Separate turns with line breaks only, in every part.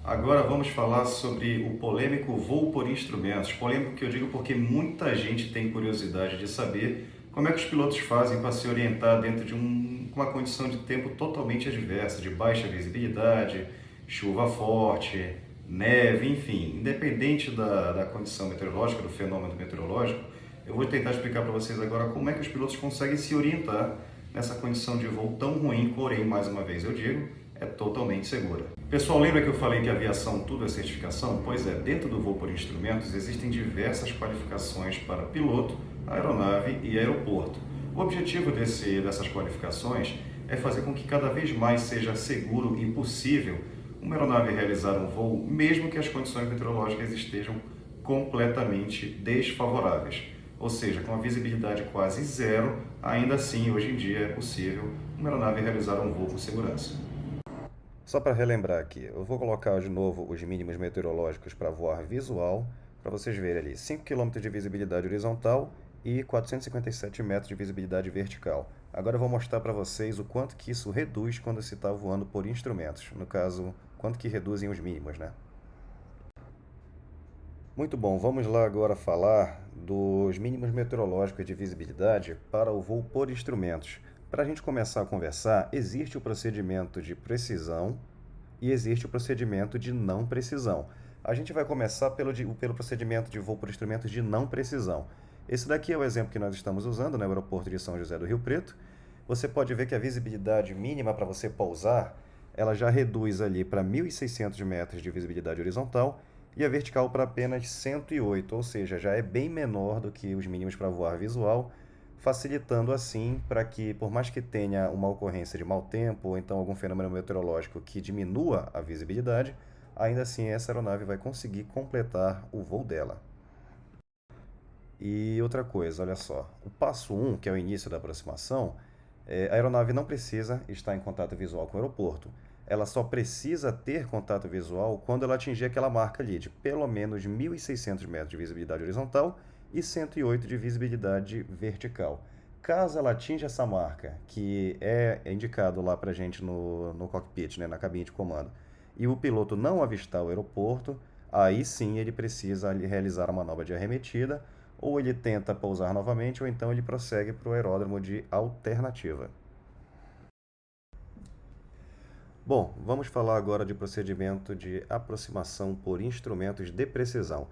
Agora vamos falar sobre o polêmico voo por instrumentos. Polêmico que eu digo porque muita gente tem curiosidade de saber como é que os pilotos fazem para se orientar dentro de uma condição de tempo totalmente adversa, de baixa visibilidade, chuva forte, neve, enfim. Independente da condição meteorológica, do fenômeno meteorológico, eu vou tentar explicar para vocês agora como é que os pilotos conseguem se orientar nessa condição de voo tão ruim, porém, mais uma vez eu digo, é totalmente segura. Pessoal, lembra que eu falei que aviação tudo é certificação? Pois é, dentro do voo por instrumentos existem diversas qualificações para piloto, aeronave e aeroporto. O objetivo dessas qualificações é fazer com que cada vez mais seja seguro e possível uma aeronave realizar um voo, mesmo que as condições meteorológicas estejam completamente desfavoráveis. Ou seja, com a visibilidade quase zero, ainda assim, hoje em dia é possível uma aeronave realizar um voo com segurança. Só para relembrar aqui, eu vou colocar de novo os mínimos meteorológicos para voar visual, para vocês verem ali 5 km de visibilidade horizontal e 457 metros de visibilidade vertical. Agora eu vou mostrar para vocês o quanto que isso reduz quando se está voando por instrumentos, no caso, quanto que reduzem os mínimos, né? Muito bom, vamos lá agora falar dos mínimos meteorológicos de visibilidade para o voo por instrumentos. Para a gente começar a conversar, existe o procedimento de precisão e existe o procedimento de não precisão. A gente vai começar pelo procedimento de voo por instrumentos de não precisão. Esse daqui é o exemplo que nós estamos usando no aeroporto de São José do Rio Preto. Você pode ver que a visibilidade mínima para você pousar, ela já reduz ali para 1.600 metros de visibilidade horizontal e a vertical para apenas 108, ou seja, já é bem menor do que os mínimos para voar visual, facilitando assim para que, por mais que tenha uma ocorrência de mau tempo ou então algum fenômeno meteorológico que diminua a visibilidade, ainda assim essa aeronave vai conseguir completar o voo dela. E outra coisa, olha só, o passo 1, que é o início da aproximação, a aeronave não precisa estar em contato visual com o aeroporto. Ela só precisa ter contato visual quando ela atingir aquela marca ali de pelo menos 1.600 metros de visibilidade horizontal e 108 de visibilidade vertical. Caso ela atinja essa marca, que é indicado lá para a gente no cockpit, né, na cabine de comando, e o piloto não avistar o aeroporto, aí sim ele precisa realizar a manobra de arremetida, ou ele tenta pousar novamente, ou então ele prossegue para o aeródromo de alternativa. Bom, vamos falar agora de procedimento de aproximação por instrumentos de precisão.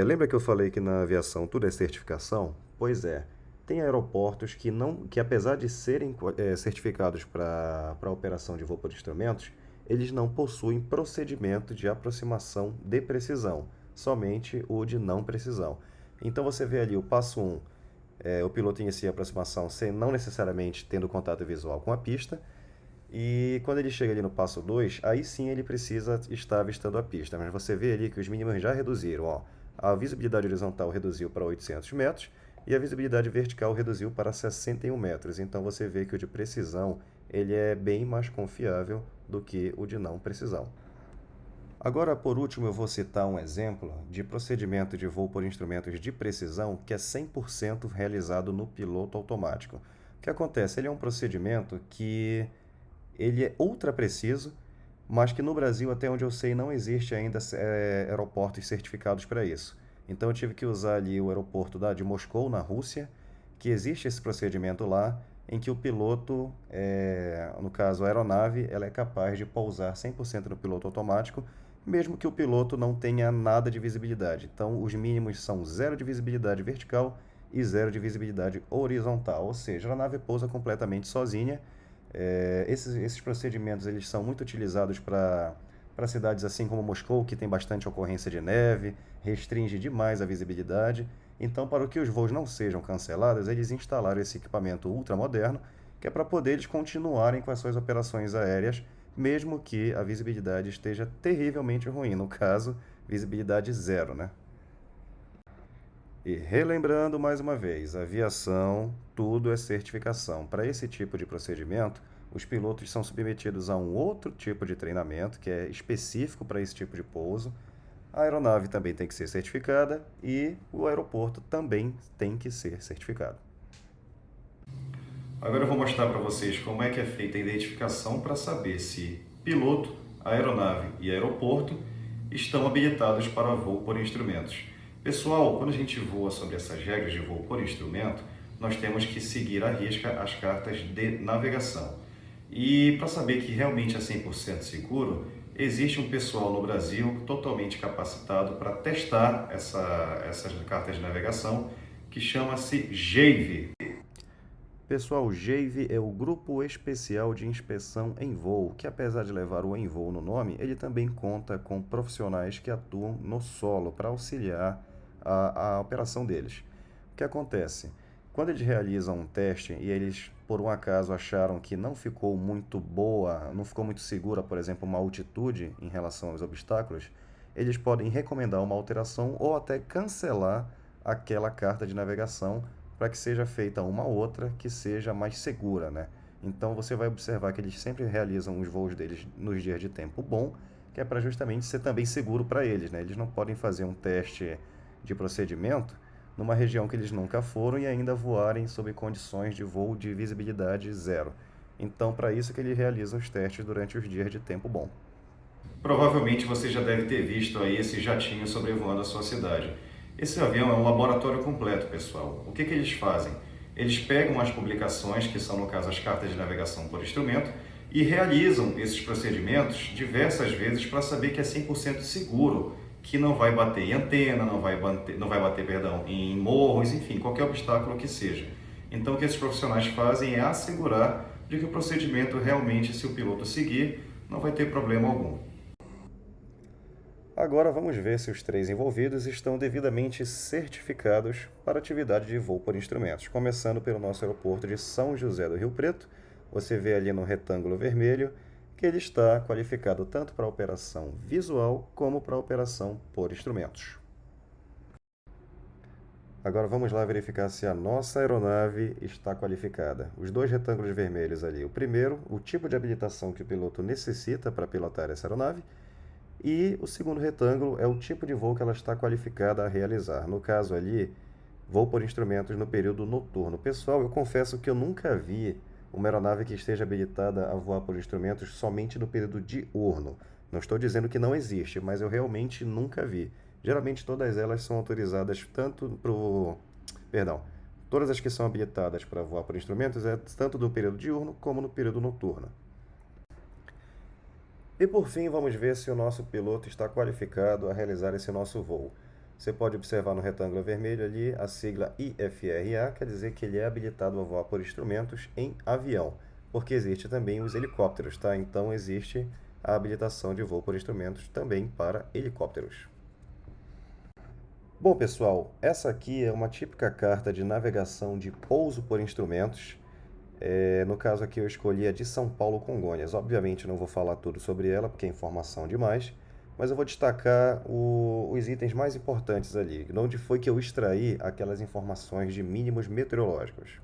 Lembra que eu falei que na aviação tudo é certificação? Pois é, tem aeroportos que não, que apesar de serem certificados para a operação de voo por instrumentos, eles não possuem procedimento de aproximação de precisão, somente o de não precisão. Então você vê ali o passo 1, o piloto inicia a aproximação sem não necessariamente tendo contato visual com a pista, e quando ele chega ali no passo 2, aí sim ele precisa estar avistando a pista. Mas você vê ali que os mínimos já reduziram. Ó. A visibilidade horizontal reduziu para 800 metros e a visibilidade vertical reduziu para 61 metros. Então você vê que o de precisão ele é bem mais confiável do que o de não precisão. Agora, por último, eu vou citar um exemplo de procedimento de voo por instrumentos de precisão que é 100% realizado no piloto automático. O que acontece? Ele é um procedimento que ele é ultra preciso, mas que no Brasil, até onde eu sei, não existe ainda aeroportos certificados para isso. Então eu tive que usar ali o aeroporto de Moscou, na Rússia, que existe esse procedimento lá, em que o piloto, no caso a aeronave, ela é capaz de pousar 100% no piloto automático, mesmo que o piloto não tenha nada de visibilidade. Então os mínimos são zero de visibilidade vertical e zero de visibilidade horizontal, ou seja, a aeronave pousa completamente sozinha. Esses procedimentos eles são muito utilizados para cidades assim como Moscou, que tem bastante ocorrência de neve, restringe demais a visibilidade. Então, para que os voos não sejam cancelados, eles instalaram esse equipamento ultramoderno, que é para poder eles continuarem com as suas operações aéreas, mesmo que a visibilidade esteja terrivelmente ruim, no caso, visibilidade zero, né? E relembrando mais uma vez, aviação, tudo é certificação. Para esse tipo de procedimento, os pilotos são submetidos a um outro tipo de treinamento que é específico para esse tipo de pouso. A aeronave também tem que ser certificada e o aeroporto também tem que ser certificado. Agora eu vou mostrar para vocês como é que é feita a identificação para saber se piloto, a aeronave e aeroporto estão habilitados para voo por instrumentos. Pessoal, quando a gente voa sobre essas regras de voo por instrumento, nós temos que seguir à risca as cartas de navegação. E para saber que realmente é 100% seguro, existe um pessoal no Brasil totalmente capacitado para testar essas cartas de navegação, que chama-se GEIV. Pessoal, o GEIV é o Grupo Especial de Inspeção em Voo, que apesar de levar o em voo no nome, ele também conta com profissionais que atuam no solo para auxiliar a operação deles. O que acontece? Quando eles realizam um teste e eles, por um acaso, acharam que não ficou muito boa, não ficou muito segura, por exemplo, uma altitude em relação aos obstáculos, eles podem recomendar uma alteração ou até cancelar aquela carta de navegação para que seja feita uma outra que seja mais segura, né? Então você vai observar que eles sempre realizam os voos deles nos dias de tempo bom, que é para justamente ser também seguro para eles, né? Eles não podem fazer um teste de procedimento numa região que eles nunca foram e ainda voarem sob condições de voo de visibilidade zero. Então, para isso que eles realizam os testes durante os dias de tempo bom. Provavelmente você já deve ter visto aí esse jatinho sobrevoando a sua cidade. Esse avião é um laboratório completo, pessoal. O que eles fazem? Eles pegam as publicações, que são no caso as cartas de navegação por instrumento, e realizam esses procedimentos diversas vezes para saber que é 100% seguro, que não vai bater em antena, não vai bater, perdão, em morros, enfim, qualquer obstáculo que seja. Então o que esses profissionais fazem é assegurar de que o procedimento realmente, se o piloto seguir, não vai ter problema algum. Agora vamos ver se os três envolvidos estão devidamente certificados para atividade de voo por instrumentos. Começando pelo nosso aeroporto de São José do Rio Preto, você vê ali no retângulo vermelho que ele está qualificado tanto para a operação visual como para a operação por instrumentos. Agora vamos lá verificar se a nossa aeronave está qualificada. Os dois retângulos vermelhos ali. O primeiro, o tipo de habilitação que o piloto necessita para pilotar essa aeronave. E o segundo retângulo é o tipo de voo que ela está qualificada a realizar. No caso ali, voo por instrumentos no período noturno. Pessoal, eu confesso que eu nunca vi uma aeronave que esteja habilitada a voar por instrumentos somente no período diurno. Não estou dizendo que não existe, mas eu realmente nunca vi. Geralmente todas elas são autorizadas tanto para o... Perdão. Todas as que são habilitadas para voar por instrumentos é tanto no período diurno como no período noturno. E por fim, vamos ver se o nosso piloto está qualificado a realizar esse nosso voo. Você pode observar no retângulo vermelho ali a sigla IFRA, quer dizer que ele é habilitado a voar por instrumentos em avião, porque existe também os helicópteros, tá? Então existe a habilitação de voo por instrumentos também para helicópteros. Bom, pessoal, essa aqui é uma típica carta de navegação de pouso por instrumentos. No caso aqui eu escolhi a de São Paulo Congonhas. Obviamente não vou falar tudo sobre ela, porque é informação demais, mas eu vou destacar os itens mais importantes ali, de onde foi que eu extraí aquelas informações de mínimos meteorológicos.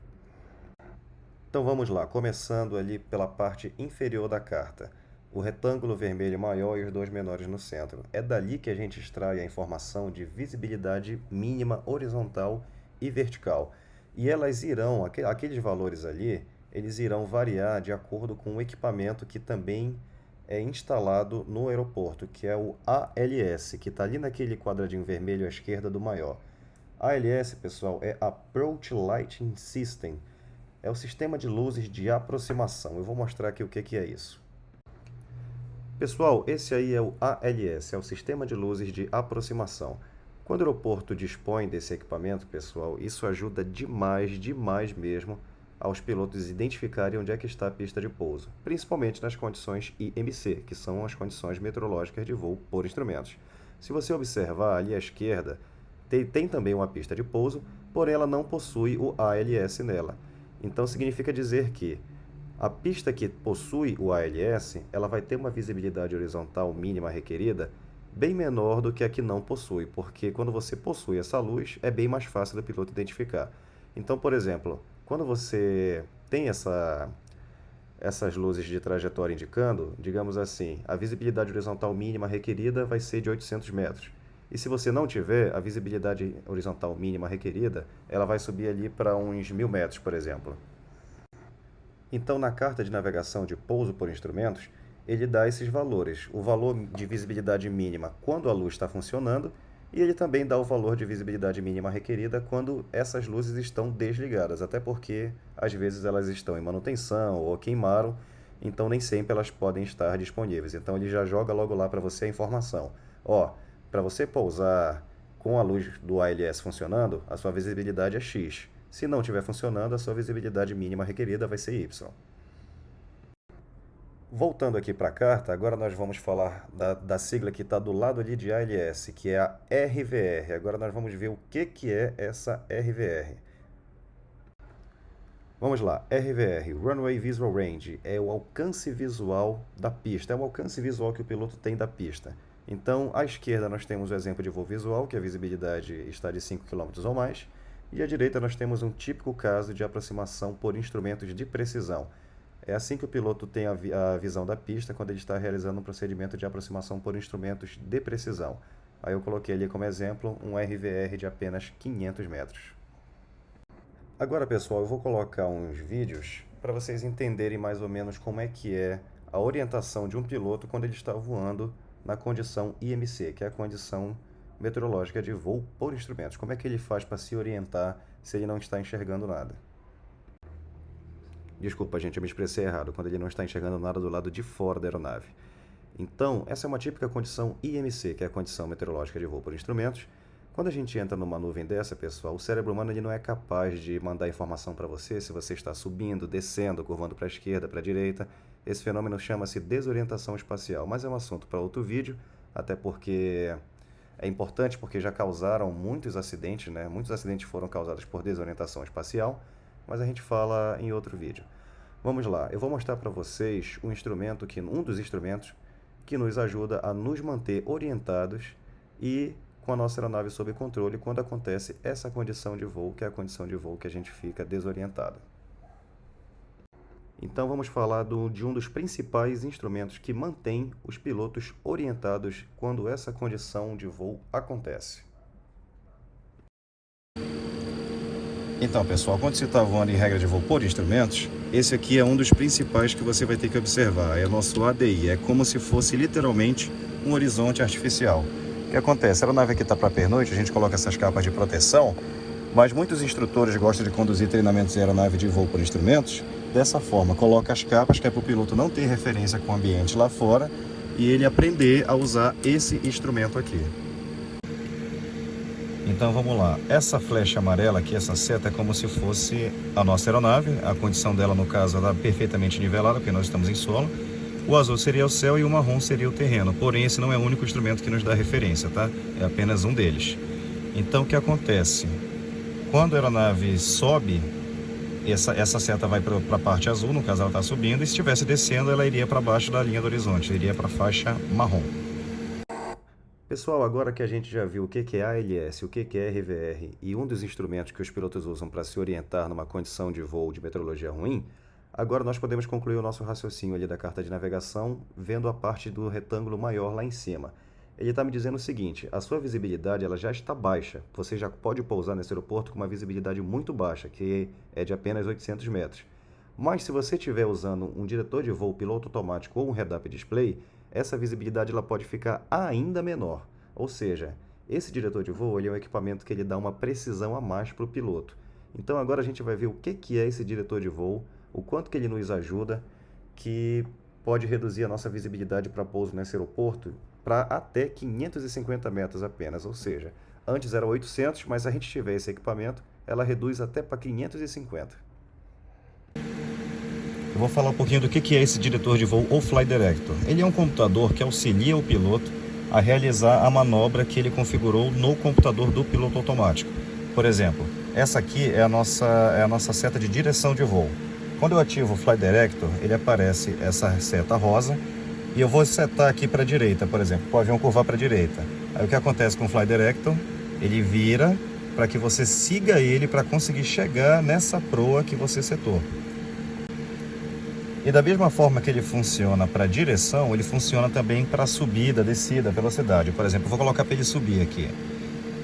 Então vamos lá, começando ali pela parte inferior da carta. O retângulo vermelho maior e os dois menores no centro. É dali que a gente extrai a informação de visibilidade mínima horizontal e vertical. E elas irão, aqueles valores ali, eles irão variar de acordo com o equipamento que também é instalado no aeroporto, que é o ALS, que está ali naquele quadradinho vermelho à esquerda do maior. ALS, pessoal, é Approach Lighting System. É o sistema de luzes de aproximação. Eu vou mostrar aqui o que é isso. Pessoal, esse aí é o ALS, é o Sistema de Luzes de Aproximação. Quando o aeroporto dispõe desse equipamento, pessoal, isso ajuda demais, demais mesmo, aos pilotos identificarem onde é que está a pista de pouso, principalmente nas condições IMC, que são as condições meteorológicas de voo por instrumentos. Se você observar ali à esquerda, tem também uma pista de pouso, porém ela não possui o ALS nela. Então significa dizer que a pista que possui o ALS, ela vai ter uma visibilidade horizontal mínima requerida bem menor do que a que não possui, porque quando você possui essa luz, é bem mais fácil do piloto identificar. Então, por exemplo, quando você tem essas luzes de trajetória indicando, digamos assim, a visibilidade horizontal mínima requerida vai ser de 800 metros. E se você não tiver, a visibilidade horizontal mínima requerida, ela vai subir ali para uns 1000 metros, por exemplo. Então, na carta de navegação de pouso por instrumentos, ele dá esses valores. O valor de visibilidade mínima quando a luz está funcionando, e ele também dá o valor de visibilidade mínima requerida quando essas luzes estão desligadas, até porque às vezes elas estão em manutenção ou queimaram, então nem sempre elas podem estar disponíveis. Então ele já joga logo lá para você a informação. Ó, para você pousar com a luz do ALS funcionando, a sua visibilidade é X. Se não estiver funcionando, a sua visibilidade mínima requerida vai ser Y. Voltando aqui para a carta, agora nós vamos falar da sigla que está do lado ali de ALS, que é a RVR. Agora nós vamos ver o que é essa RVR. Vamos lá, RVR, Runway Visual Range, é o alcance visual da pista, é o alcance visual que o piloto tem da pista. Então, à esquerda nós temos o exemplo de voo visual, que a visibilidade está de 5 km ou mais, e à direita nós temos um típico caso de aproximação por instrumentos de precisão. É assim que o piloto tem a visão da pista quando ele está realizando um procedimento de aproximação por instrumentos de precisão. Aí eu coloquei ali como exemplo um RVR de apenas 500 metros. Agora, pessoal, eu vou colocar uns vídeos para vocês entenderem mais ou menos como é que é a orientação de um piloto quando ele está voando na condição IMC, que é a condição meteorológica de voo por instrumentos. Como é que ele faz para se orientar se ele não está enxergando nada? Desculpa, gente, eu me expressei errado, quando ele não está enxergando nada do lado de fora da aeronave. Então, essa é uma típica condição IMC, que é a condição meteorológica de voo por instrumentos. Quando a gente entra numa nuvem dessa, pessoal, o cérebro humano ele não é capaz de mandar informação para você se você está subindo, descendo, curvando para a esquerda, para a direita. Esse fenômeno chama-se desorientação espacial, mas é um assunto para outro vídeo, até porque é importante porque já causaram muitos acidentes, né? Muitos acidentes foram causados por desorientação espacial, mas a gente fala em outro vídeo. Vamos lá, eu vou mostrar para vocês um dos instrumentos que nos ajuda a nos manter orientados e com a nossa aeronave sob controle quando acontece essa condição de voo, que é a condição de voo que a gente fica desorientado. Então vamos falar de um dos principais instrumentos que mantém os pilotos orientados quando essa condição de voo acontece. Então, pessoal, quando você está voando em regra de voo por instrumentos, esse aqui é um dos principais que você vai ter que observar. É o nosso ADI, é como se fosse literalmente um horizonte artificial. O que acontece? A aeronave aqui está para pernoite, a gente coloca essas capas de proteção, mas muitos instrutores gostam de conduzir treinamentos em aeronave de voo por instrumentos dessa forma. Coloca as capas, que é para o piloto não ter referência com o ambiente lá fora e ele aprender a usar esse instrumento aqui. Então vamos lá, essa flecha amarela aqui, essa seta é como se fosse a nossa aeronave, a condição dela no caso ela é perfeitamente nivelada, porque nós estamos em solo. O azul seria o céu e o marrom seria o terreno, porém esse não é o único instrumento que nos dá referência, tá? É apenas um deles. Então o que acontece? Quando a aeronave sobe, essa seta vai para a parte azul, no caso ela está subindo, e se estivesse descendo ela iria para baixo da linha do horizonte, iria para a faixa marrom. Pessoal, agora que a gente já viu o que é ALS, o que é RVR e um dos instrumentos que os pilotos usam para se orientar numa condição de voo de meteorologia ruim, agora nós podemos concluir o nosso raciocínio ali da carta de navegação vendo a parte do retângulo maior lá em cima. Ele está me dizendo o seguinte, a sua visibilidade ela já está baixa, você já pode pousar nesse aeroporto com uma visibilidade muito baixa, que é de apenas 800 metros. Mas se você estiver usando um diretor de voo piloto automático ou um head-up display, essa visibilidade ela pode ficar ainda menor. Ou seja, esse diretor de voo ele é um equipamento que ele dá uma precisão a mais para o piloto. Então agora a gente vai ver o que é esse diretor de voo, o quanto que ele nos ajuda, que pode reduzir a nossa visibilidade para pouso nesse aeroporto para até 550 metros apenas. Ou seja, antes era 800, mas se a gente tiver esse equipamento, ela reduz até para 550. Eu vou falar um pouquinho do que é esse diretor de voo ou Flight Director. Ele é um computador que auxilia o piloto a realizar a manobra que ele configurou no computador do piloto automático. Por exemplo, essa aqui é a nossa seta de direção de voo. Quando eu ativo o Flight Director, ele aparece essa seta rosa e eu vou setar aqui para a direita, por exemplo, para o avião curvar para a direita. Aí o que acontece com o Flight Director? Ele vira para que você siga ele para conseguir chegar nessa proa que você setou. E da mesma forma que ele funciona para direção, ele funciona também para subida, descida, velocidade. Por exemplo, eu vou colocar para ele subir aqui.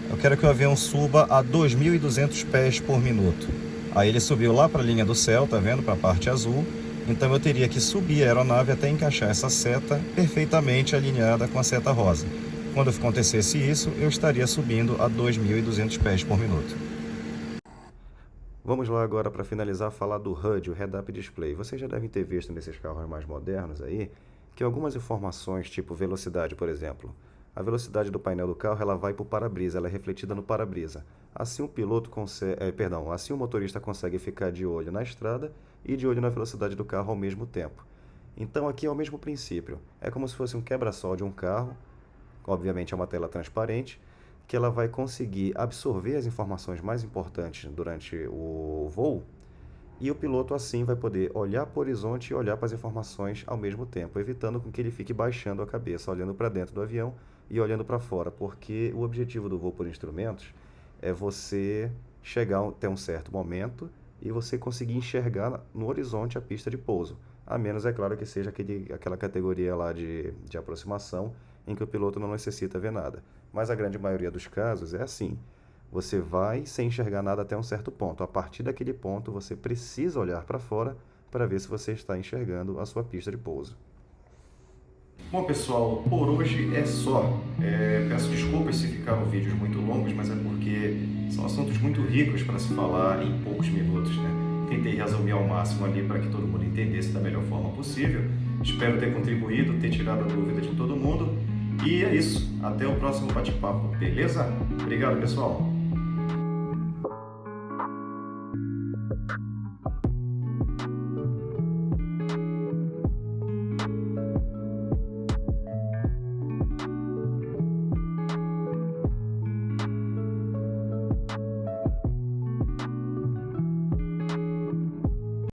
Eu quero que o avião suba a 2.200 pés por minuto. Aí ele subiu lá para a linha do céu, tá vendo? Para a parte azul. Então eu teria que subir a aeronave até encaixar essa seta perfeitamente alinhada com a seta rosa. Quando acontecesse isso, eu estaria subindo a 2.200 pés por minuto. Vamos lá agora para finalizar falar do HUD, o Head-Up Display. Vocês já devem ter visto nesses carros mais modernos aí que algumas informações, tipo velocidade, por exemplo. A velocidade do painel do carro ela vai para o para-brisa, ela é refletida no para-brisa. Assim o piloto consegue, assim o motorista consegue ficar de olho na estrada e de olho na velocidade do carro ao mesmo tempo. Então aqui é o mesmo princípio. É como se fosse um quebra-sol de um carro, obviamente é uma tela transparente, que ela vai conseguir absorver as informações mais importantes durante o voo e o piloto assim vai poder olhar para o horizonte e olhar para as informações ao mesmo tempo, evitando com que ele fique baixando a cabeça, olhando para dentro do avião e olhando para fora, porque o objetivo do voo por instrumentos é você chegar até um certo momento e você conseguir enxergar no horizonte a pista de pouso. A menos, é claro, que seja aquela categoria lá de aproximação em que o piloto não necessita ver nada. Mas a grande maioria dos casos é assim. Você vai sem enxergar nada até um certo ponto. A partir daquele ponto, você precisa olhar para fora para ver se você está enxergando a sua pista de pouso. Bom, pessoal, por hoje é só. Peço desculpas se ficaram vídeos muito longos, mas é porque são assuntos muito ricos para se falar em poucos minutos, né? Tentei resumir ao máximo ali para que todo mundo entendesse da melhor forma possível. Espero ter contribuído, ter tirado a dúvida de todo mundo. E é isso. Até o próximo bate-papo, beleza? Obrigado, pessoal.